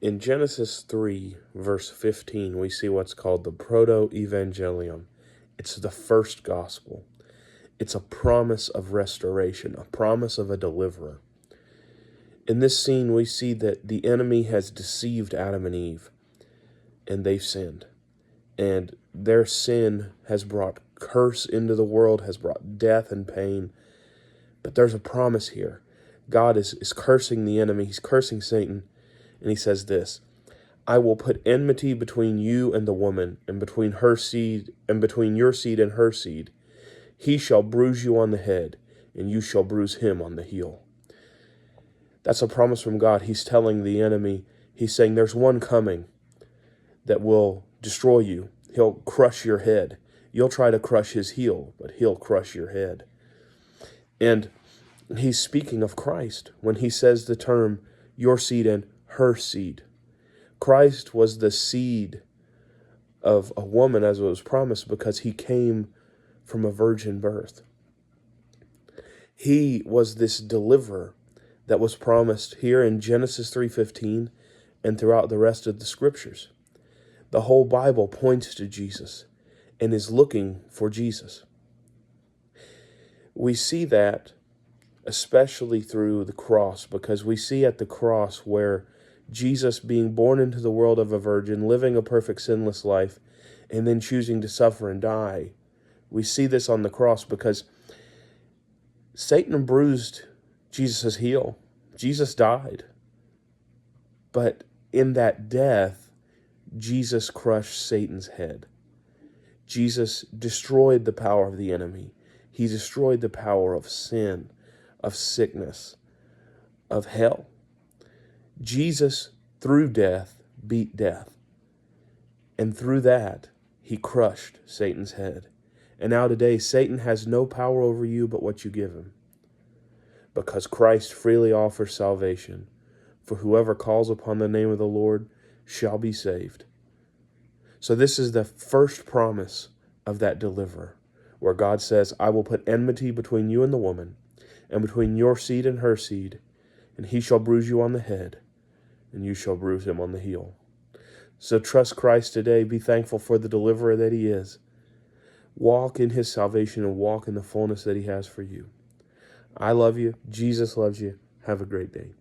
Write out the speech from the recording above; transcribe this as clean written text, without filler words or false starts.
In Genesis 3, verse 15, we see what's called the Protoevangelium. It's the first gospel. It's a promise of restoration, a promise of a deliverer. In this scene, we see that the enemy has deceived Adam and Eve, and they've sinned. And their sin has brought curse into the world, has brought death and pain. But there's a promise here. God is cursing the enemy. He's cursing Satan. And he says this, I will put enmity between you and the woman, and between her seed, and between your seed and her seed. He shall bruise you on the head, and you shall bruise him on the heel. That's a promise from God. He's telling the enemy, he's saying there's one coming that will destroy you. He'll crush your head. You'll try to crush his heel, but he'll crush your head. And he's speaking of Christ when he says the term, your seed and her seed. Christ was the seed of a woman as it was promised because he came from a virgin birth. He was this deliverer that was promised here in Genesis 3:15 and throughout the rest of the scriptures. The whole Bible points to Jesus and is looking for Jesus. We see that especially through the cross, because we see at the cross where Jesus being born into the world of a virgin, living a perfect sinless life, and then choosing to suffer and die. We see this on the cross because Satan bruised Jesus' heel. Jesus died. But in that death, Jesus crushed Satan's head. Jesus destroyed the power of the enemy. He destroyed the power of sin, of sickness, of hell. Jesus, through death, beat death. And through that, he crushed Satan's head. And now today, Satan has no power over you but what you give him. Because Christ freely offers salvation. For whoever calls upon the name of the Lord shall be saved. So this is the first promise of that deliverer, where God says, I will put enmity between you and the woman, and between your seed and her seed, and he shall bruise you on the head, and you shall bruise him on the heel. So trust Christ today. Be thankful for the deliverer that he is. Walk in his salvation and walk in the fullness that he has for you. I love you. Jesus loves you. Have a great day.